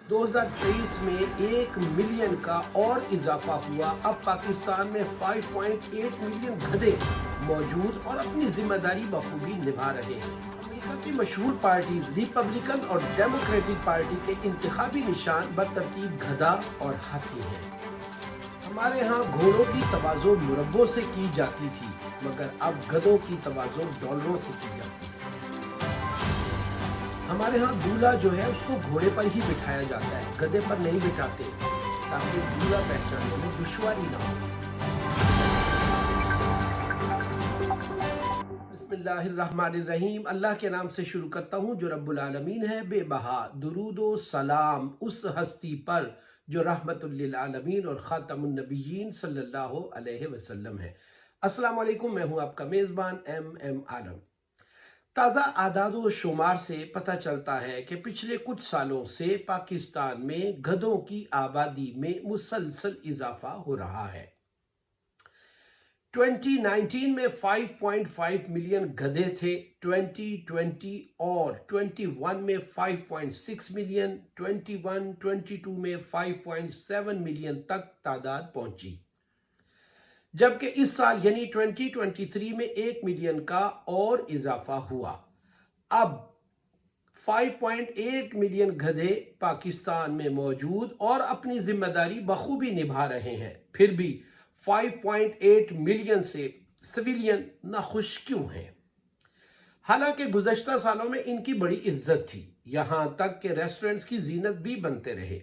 2023 में 1 मिलियन का और इजाफा हुआ। अब पाकिस्तान में 5.8 मिलियन गधे मौजूद और अपनी जिम्मेदारी बखूबी निभा रहे हैं। अमेरिका की मशहूर पार्टीज रिपब्लिकन और डेमोक्रेटिक पार्टी के इंतखाबी निशान बतरतीब गधा और हाथी हैं। हमारे यहाँ घोड़ों की तवाज़ो मुरब्बों से की जाती थी, मगर अब गधों की तवाज़ो डॉलरों से की जाती है। हमारे यहाँ दूल्हा जो है उसको घोड़े पर ही बिठाया जाता है, गधे पर नहीं बिठाते, ताकि दूल्हा पहचानने में दुश्वारी ना हो। बिस्मिल्लाहिर्रहमानिर्रहीम। अल्लाह के नाम से शुरू करता हूँ जो रब्बुल आलमीन है। बेबहा दुरूदो सलाम उस हस्ती पर जो रहमतुल लिल आलमीन और खातमुन नबिय्यीन सल्लल्लाहु अलैहि वसल्लम है। अस्सलाम वालेकुम, मैं हूँ आपका मेज़बान एम आलम। ताज़ा आदाद शुमार से पता चलता है कि पिछले कुछ सालों से पाकिस्तान में गधों की आबादी में मुसलसल इजाफा हो रहा है। 2019 में 5.5 मिलियन गधे थे, 2020 और 21 में 5.6 मिलियन, 21-22 में 5.7 मिलियन तक तादाद पहुंची, जबकि इस साल यानी 2023 में 1 मिलियन का और इजाफा हुआ। अब 5.8 मिलियन गधे पाकिस्तान में मौजूद और अपनी जिम्मेदारी बखूबी निभा रहे हैं। फिर भी 5.8 मिलियन से सिविलियन नाखुश क्यों हैं? हालांकि गुज़श्ता सालों में इनकी बड़ी इज्जत थी, यहां तक कि रेस्टोरेंट्स की जीनत भी बनते रहे।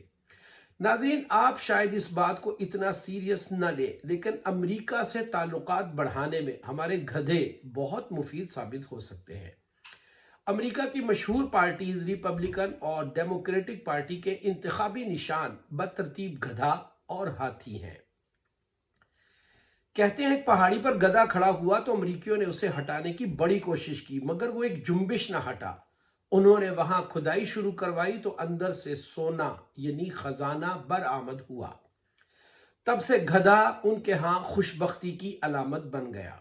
नाज़रीन, आप शायद इस बात को इतना सीरियस न ले, लेकिन अमेरिका से ताल्लुकात बढ़ाने में हमारे गधे बहुत मुफीद साबित हो सकते हैं। अमेरिका की मशहूर पार्टीज रिपब्लिकन और डेमोक्रेटिक पार्टी के इंतखाबी निशान बतरतीब गधा और हाथी हैं। कहते हैं पहाड़ी पर गधा खड़ा हुआ तो अमरीकियों ने उसे हटाने की बड़ी कोशिश की, मगर वो एक जुम्बिश न हटा। उन्होंने वहां खुदाई शुरू करवाई तो अंदर से सोना यानी खजाना बरामद हुआ। तब से गधा उनके यहां खुशबख्ती की अलामत बन गया।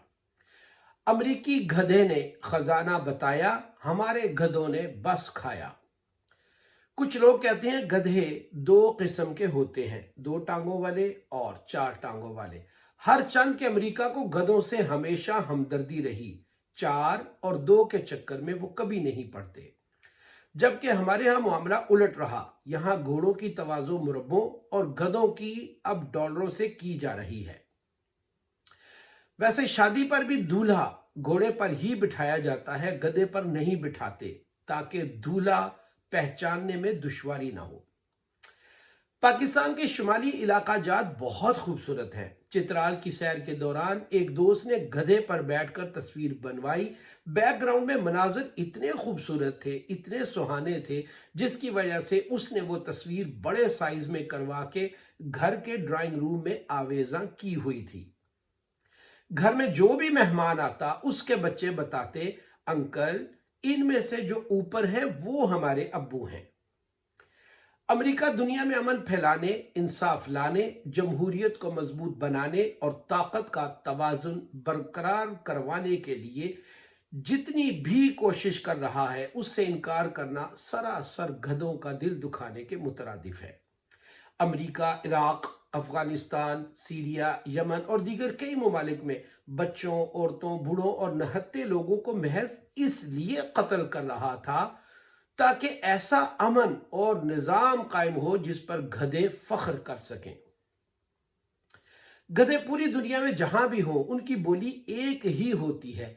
अमरीकी गधे ने खजाना बताया, हमारे गधों ने बस खाया। कुछ लोग कहते हैं गधे 2 किस्म के होते हैं, 2 टांगों वाले और 4 टांगों वाले। हर चंद के अमेरिका को गधों से हमेशा हमदर्दी रही, 4 और 2 के चक्कर में वो कभी नहीं पड़ते। जबकि हमारे यहाँ मामला उलट रहा, यहाँ घोड़ों की तवाज़ो मुरब्बों और गधों की अब डॉलरों से की जा रही है। वैसे शादी पर भी दूल्हा घोड़े पर ही बिठाया जाता है, गधे पर नहीं बिठाते, ताकि दूल्हा पहचानने में दुश्वारी ना हो। पाकिस्तान के शुमाली इलाका जात बहुत खूबसूरत हैं। चित्राल की सैर के दौरान एक दोस्त ने गधे पर बैठकर तस्वीर बनवाई। बैकग्राउंड में मनाजिर इतने खूबसूरत थे, इतने सुहाने थे, जिसकी वजह से उसने वो तस्वीर बड़े साइज में करवा के घर के ड्राइंग रूम में आवेजा की हुई थी। घर में जो भी मेहमान आता उसके बच्चे बताते, अंकल इनमें से जो ऊपर है वो हमारे अब्बू हैं। अमेरिका दुनिया में अमन फैलाने, इंसाफ लाने, जमहूरियत को मजबूत बनाने और ताकत का तवाजुन बरकरार करवाने के लिए जितनी भी कोशिश कर रहा है, उससे इनकार करना सरासर गधों का दिल दुखाने के मुतरादिफ है। America, Iraq, Afghanistan, Syria, Yemen और दीगर कई ममालिक में बच्चों, औरतों, बूढ़ों और नहत्ते लोगों को महज इसलिए कत्ल कर रहा था ताकि ऐसा अमन और निजाम कायम हो जिस पर गधे फख्र कर सकें। गधे पूरी दुनिया में जहां भी हो उनकी बोली एक ही होती है,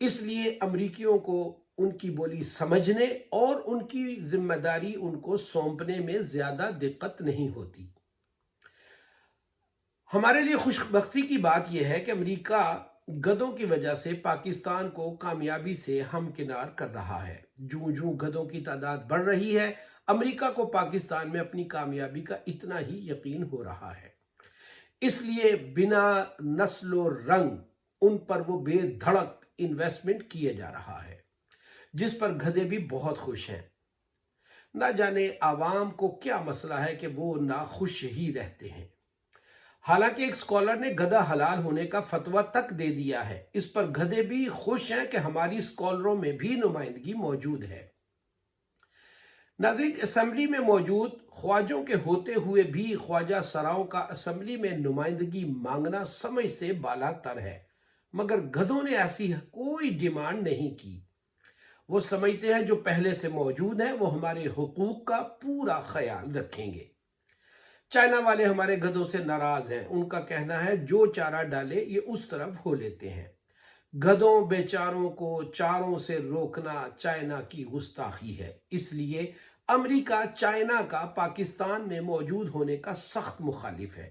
इसलिए अमरीकियों को उनकी बोली समझने और उनकी जिम्मेदारी उनको सौंपने में ज्यादा दिक्कत नहीं होती। हमारे लिए खुशबख्ती की बात यह है कि अमेरिका गधों की वजह से पाकिस्तान को कामयाबी से हमकिनार कर रहा है। जूं जूं गधों की तादाद बढ़ रही है, अमेरिका को पाकिस्तान में अपनी कामयाबी का इतना ही यकीन हो रहा है। इसलिए बिना नस्लो रंग उन पर वो बेधड़क इन्वेस्टमेंट किए जा रहा है, जिस पर गधे भी बहुत खुश हैं। ना जाने आवाम को क्या मसला है कि वो नाखुश ही रहते हैं। हालांकि एक स्कॉलर ने गधा हलाल होने का फतवा तक दे दिया है। इस पर गधे भी खुश हैं कि हमारी स्कॉलरों में भी नुमाइंदगी मौजूद है। नाज़रीन, असम्बली में मौजूद ख्वाजों के होते हुए भी ख्वाजा सराओं का असम्बली में नुमाइंदगी मांगना समझ से बालातर है, मगर गधों ने ऐसी कोई डिमांड नहीं की। वो समझते हैं जो पहले से मौजूद है वो हमारे हुकूक का पूरा ख्याल रखेंगे। चाइना वाले हमारे गधों से नाराज हैं। उनका कहना है जो चारा डाले ये उस तरफ हो लेते हैं। गधों बेचारों को चारों से रोकना चाइना की गुस्ताखी है। इसलिए अमेरिका चाइना का पाकिस्तान में मौजूद होने का सख्त मुखालिफ है।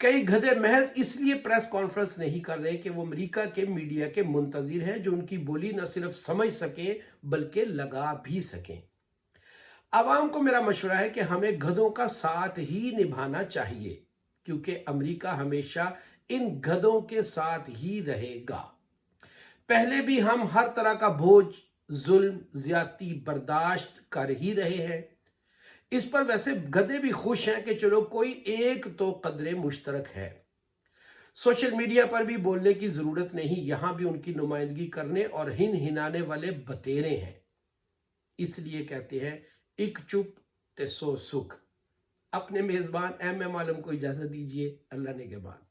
कई गधे महज इसलिए प्रेस कॉन्फ्रेंस नहीं कर रहे कि वो अमेरिका के मीडिया के मुंतजिर हैं जो उनकी बोली न सिर्फ समझ सके बल्कि लगा भी सकें। आवाम को मेरा मशवरा है कि हमें गधों का साथ ही निभाना चाहिए, क्योंकि अमेरिका हमेशा इन गधों के साथ ही रहेगा। पहले भी हम हर तरह का बोझ, जुल्म, ज्यादती बर्दाश्त कर ही रहे हैं। इस पर वैसे गधे भी खुश हैं कि चलो कोई एक तो कदरे मुश्तरक है। सोशल मीडिया पर भी बोलने की जरूरत नहीं, यहां भी उनकी नुमाइंदगी करने और हिन हिनाने वाले बतेरे हैं। इसलिए कहते हैं एक चुप ते सो सुख। अपने मेजबान एम आलम को इजाजत दीजिए। अल्लाह ने के बाद।